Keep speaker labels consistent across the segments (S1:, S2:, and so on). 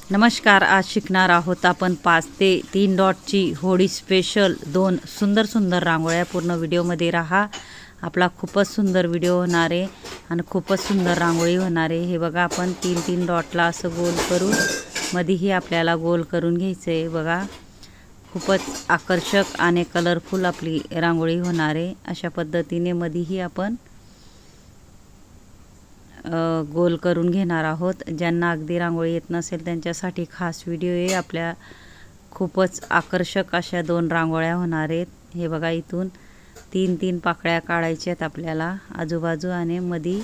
S1: नमस्कार. आज शिकणार आहोत आपण 5 ते 3 डॉटची होळी स्पेशल 2 सुंदर सुंदर रांगोळ्या. पूर्ण व्हिडिओमध्ये राहा. आपला खूपच सुंदर व्हिडिओ होणार आहे आणि खूपच सुंदर रांगोळी होणार आहे. हे बघा, आपण 3-3 डॉटला असं गोल करून मध्येही आपल्याला गोल करून घ्यायचं आहे. बघा, खूपच आकर्षक आणि कलरफुल आपली रांगोळी होणार आहे. अशा पद्धतीने मध्येही आपण गोल करून घेणार आहोत. ज्यांना अगदी रांगोळी येत नसेल त्यांच्यासाठी खास व्हिडिओ आहे. आपल्या खूपच आकर्षक अशा 2 रांगोळ्या होणार आहेत. हे बघा, इथून 3-3 पाकळ्या काढायच्या आहेत आपल्याला आजूबाजू आणि मध्ये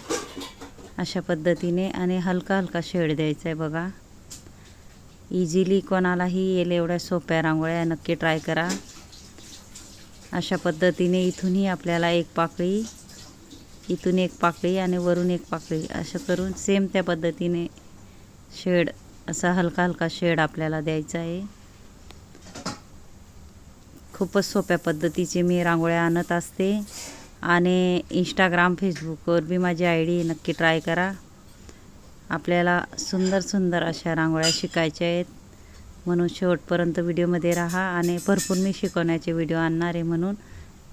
S1: अशा पद्धतीने, आणि हलका हलका शेड द्यायचा आहे. बघा, इझिली कोणालाही येईल एवढ्या सोप्या रांगोळ्या. नक्की ट्राय करा. अशा पद्धतीने इथूनही आपल्याला एक पाकळी, इथून एक पाकळी आणि वरून एक पाकळी, असं करून सेम त्या पद्धतीने शेड, असा हलका हलका शेड आपल्याला द्यायचा आहे. खूपच सोप्या पद्धतीचे मी रांगोळ्या आणत असते आणि इंस्टाग्राम फेसबुकवर बी माझी ID आहे. नक्की ट्राय करा. आपल्याला सुंदर सुंदर अशा रांगोळ्या शिकायच्या आहेत, म्हणून शेवटपर्यंत व्हिडिओमध्ये राहा. आणि भरपूर मी शिकवण्याचे व्हिडिओ आणणार आहे, म्हणून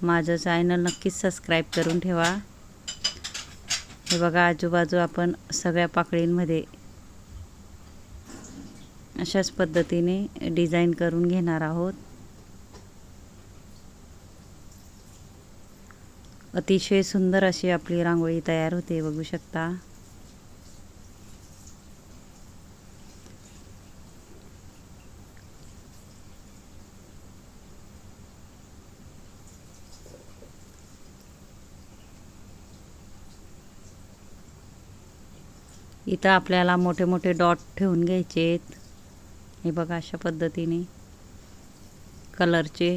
S1: माझं चॅनल नक्कीच सबस्क्राईब करून ठेवा. हे बघा, आजूबाजू आपण सगळ्या पाकळींमध्ये अशाच पद्धतीने डिझाईन करून घेणार आहोत. अतिशय सुंदर अशी आपली रांगोळी तयार होते, बघू शकता. इथं आपल्याला मोठे मोठे डॉट ठेवून घ्यायचे आहेत. हे बघा, अशा पद्धतीने कलरचे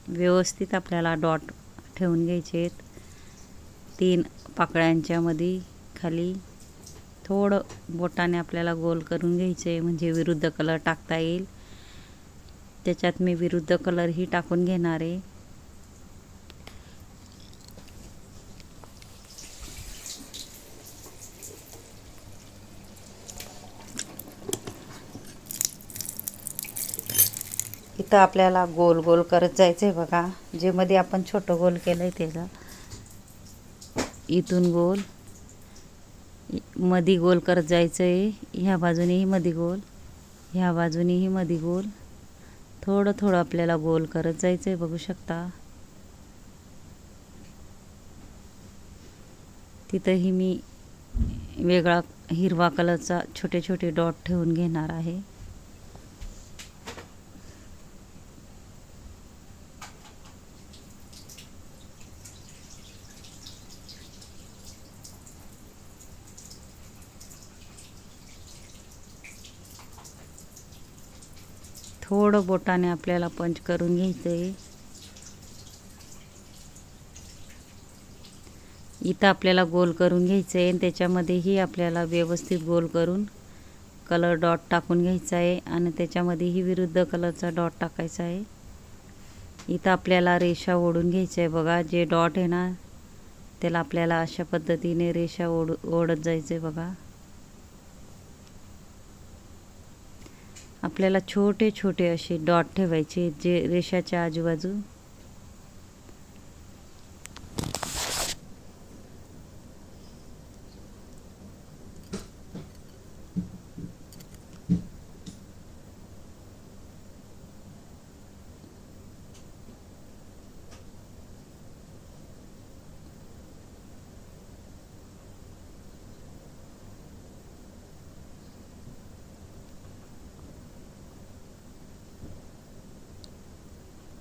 S1: व्यवस्थित आपल्याला डॉट ठेवून घ्यायचे आहेत. 3 पाकळ्यांच्या मध्ये खाली थोडं बोटाने आपल्याला गोल करून घ्यायचे आहे, म्हणजे विरुद्ध कलर टाकता येईल. त्याच्यात मी विरुद्ध कलरही टाकून घेणार आहे. इथं आपल्याला गोल गोल करत जायचं आहे. बघा, जे मध्ये आपण छोटं गोल केलं आहे त्याला इथून गोल मध्ये गोल करत जायचं आहे. ह्या बाजूनेही मध्ये गोल, ह्या बाजूनेही मध्ये गोल, थोडं थोडं आपल्याला गोल करत जायचं आहे. बघू शकता. तिथंही मी वेगळा हिरवा कलरचा छोटे छोटे डॉट ठेवून घेणार आहे. थोडं बोटाने आपल्याला पंच करून घ्यायचं आहे. इथं आपल्याला गोल करून घ्यायचं आहे आणि त्याच्यामध्येही आपल्याला व्यवस्थित गोल करून कलर डॉट टाकून घ्यायचा आहे आणि त्याच्यामध्येही विरुद्ध कलरचा डॉट टाकायचा आहे. इथं आपल्याला रेषा ओढून घ्यायचं आहे. बघा, जे डॉट आहे ना त्याला आपल्याला अशा पद्धतीने रेषा ओढत जायचं आहे. बघा, आपल्याला छोटे छोटे असे डॉट ठेवायचे जे रेषाच्या आजूबाजू.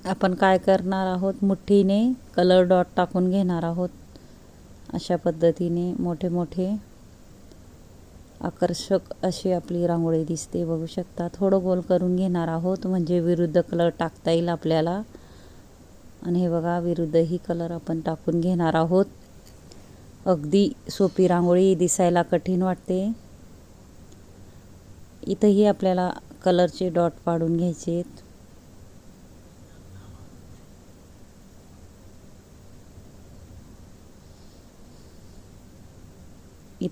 S1: आपण काय करणार आहोत, मुठ्ठीने कलर डॉट टाकून घेणार आहोत. अशा पद्धतीने मोठे मोठे आकर्षक अशी आपली रांगोळी दिसते, बघू शकता. थोडं गोल करून घेणार आहोत म्हणजे विरुद्ध कलर टाकता येईल आपल्याला. आणि हे बघा, विरुद्धही कलर आपण टाकून घेणार आहोत. अगदी सोपी रांगोळी, दिसायला कठीण वाटते. इथंही आपल्याला कलरचे डॉट पाडून घ्यायचे आहेत.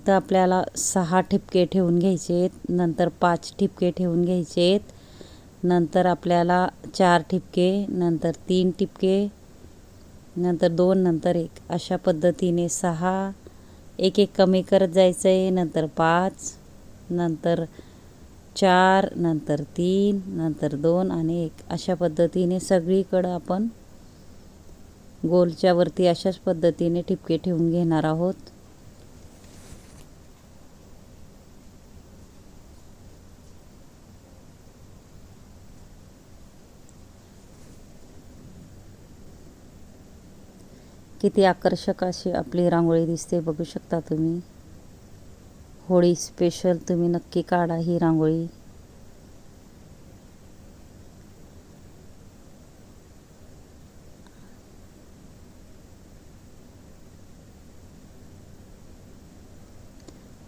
S1: इथं आपल्याला 6 ठिपके ठेवून घ्यायचे आहेत, नंतर 5 ठिपके ठेवून घ्यायचे आहेत, नंतर आपल्याला 4 ठिपके, नंतर 3 ठिपके, नंतर 2, नंतर 1 अशा पद्धतीने 6 एक एक कमी करत जायचं आहे, नंतर 5, नंतर 4, नंतर 3, नंतर 2 आणि 1 अशा पद्धतीने सगळीकडं आपण गोलच्या वरती अशाच पद्धतीने ठिपके ठेवून घेणार आहोत. किती आकर्षक अशी आपली रांगोळी दिसते बघू शकता तुम्ही. होळी स्पेशल तुम्ही नक्की काढा ही रांगोळी.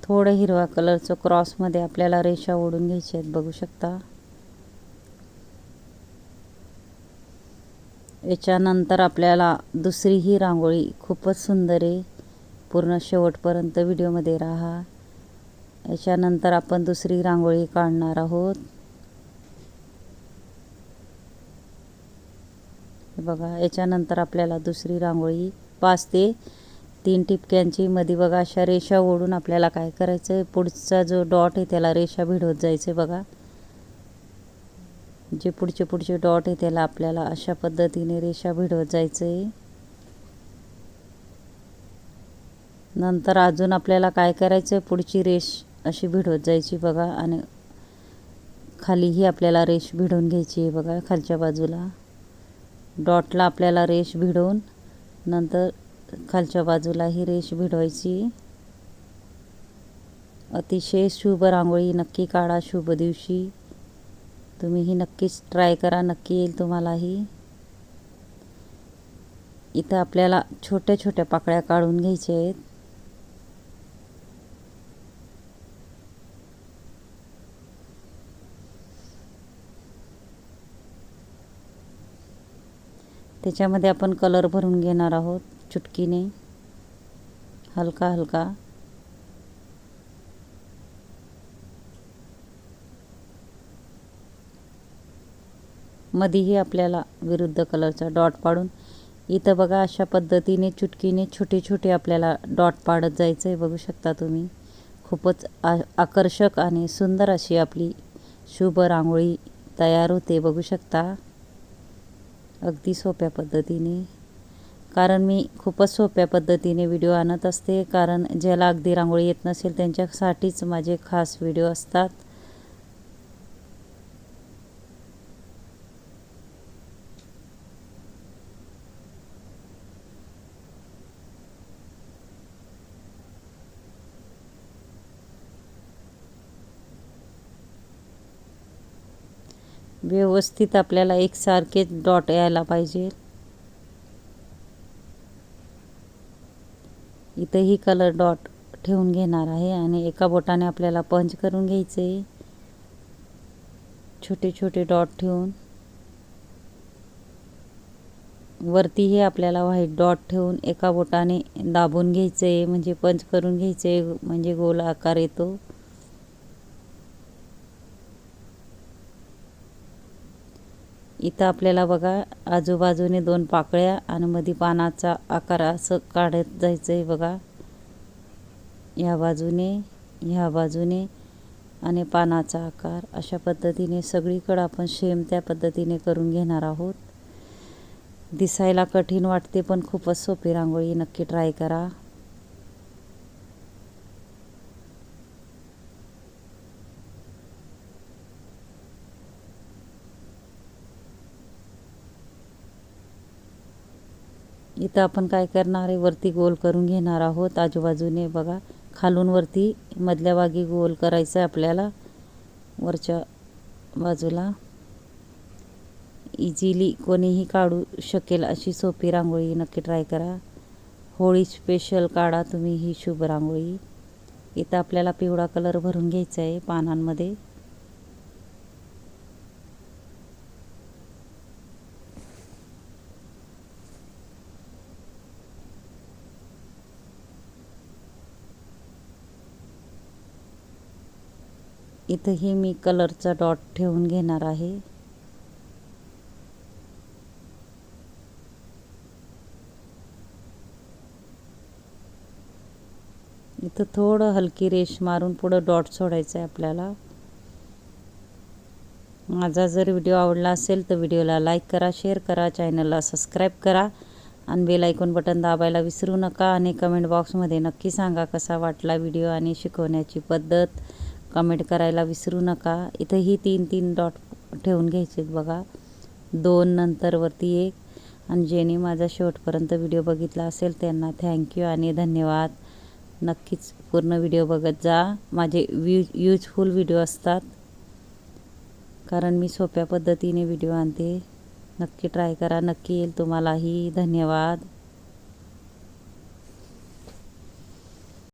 S1: थोडं हिरवा कलरचं क्रॉसमध्ये आपल्याला रेषा ओढून घ्यायच्या आहेत बघू शकता. याच्यानंतर आपल्याला दुसरी ही रांगोळी खूपच सुंदर आहे, पूर्ण शेवटपर्यंत व्हिडिओमध्ये राहा. याच्यानंतर आपण दुसरी रांगोळी काढणार आहोत. बघा याच्यानंतर आपल्याला दुसरी रांगोळी 5 ते 3 ठिपक्यांची मध्ये बघा अशा रेषा ओढून आपल्याला काय करायचं आहे, पुढचा जो डॉट आहे त्याला रेषा भिडवत जायचं आहे. बघा जे पुढचे डॉट आहे त्याला आपल्याला अशा पद्धतीने रेषा भिडवत जायचं आहे. नंतर अजून आपल्याला काय करायचं आहे, पुढची रेष अशी भिडवत जायची बघा, आणि खालीही आपल्याला रेष भिडवून घ्यायची आहे. बघा खालच्या बाजूला डॉटला आपल्याला रेष भिडवून नंतर खालच्या बाजूला ही रेष भिडवायची. अतिशय शुभ रांगोळी नक्की काढा शुभ दिवशी. तुम्ही ही नक्कीच ट्राय करा, नक्की येईल तुम्हालाही. इथं आपल्याला छोट्या छोट्या पाकळ्या काढून घ्यायच्या आहेत. त्याच्यामध्ये आपण कलर भरून घेणार आहोत चुटकीने, हलका हलका. मध्येही आपल्याला विरुद्ध कलरचा डॉट पाडून इथं बघा अशा पद्धतीने चुटकीने छोटे छोटे आपल्याला डॉट पाडत जायचं आहे. बघू शकता तुम्ही. खूपच आकर्षक आणि सुंदर अशी आपली शुभ रांगोळी तयार होते बघू शकता, अगदी सोप्या पद्धतीने. कारण मी खूपच सोप्या पद्धतीने व्हिडिओ आणत असते, कारण ज्याला अगदी रांगोळी येत नसेल त्यांच्यासाठीच माझे खास व्हिडिओ असतात. व्यवस्थित आपल्याला एकसारखेच डॉट यायला पाहिजे. इथेही कलर डॉट ठेवून घेणार आहे आणि एका बोटाने आपल्याला पंच करून घ्यायचे, छोटे छोटे डॉट ठेवून. वरतीही आपल्याला व्हाईट डॉट ठेवून एका बोटाने दाबून घ्यायचे, म्हणजे पंच करून घ्यायचे, म्हणजे गोल आकार येतो. इथं आपल्याला बघा आजूबाजूने 2 पाकळ्या आणि मध्ये पानाचा आकार असं काढत जायचं आहे बघा. ह्या बाजूने आणि पानाचा आकार अशा पद्धतीने सगळीकडे आपण सेम त्या पद्धतीने करून घेणार आहोत. दिसायला कठीण वाटते पण खूपच सोपी रांगोळी, नक्की ट्राय करा. इथं आपण काय करणार आहे, वरती गोल करून घेणार आहोत आजूबाजूने बघा. खालून वरती मधल्या भागी गोल करायचं आहे आपल्याला वरच्या बाजूला. इझिली कोणीही काढू शकेल अशी सोपी रांगोळी, नक्की ट्राय करा. होळी स्पेशल काढा तुम्ही ही शुभ रांगोळी. इथं आपल्याला पिवळा कलर भरून घ्यायचा आहे पानांमध्ये. इथंही मी कलरचा डॉट ठेवून घेणार आहे. इथं थोडं हलकी रेष मारून पुढं डॉट सोडायचं आहे आपल्याला. माझा जर व्हिडिओ आवडला असेल तर व्हिडिओला लाईक करा, शेअर करा, चॅनलला सबस्क्राईब करा आणि बेल आयकॉन बटन दाबायला विसरू नका. आणि कमेंट बॉक्समध्ये नक्की सांगा कसा वाटला व्हिडिओ आणि शिकवण्याची पद्धत. कमेंट करायला विसरू नका. इथंही 3-3 डॉट ठेवून घ्यायचे बघा. 2 नंतर वरती 1. आणि ज्यांनी माझा शेवटपर्यंत व्हिडिओ बघितला असेल त्यांना थँक्यू आणि धन्यवाद. नक्कीच पूर्ण व्हिडिओ बघत जा. माझे यूजफुल व्हिडिओ असतात, कारण मी सोप्या पद्धतीने व्हिडिओ आणते. नक्की ट्राय करा, नक्की येईल तुम्हालाही. धन्यवाद.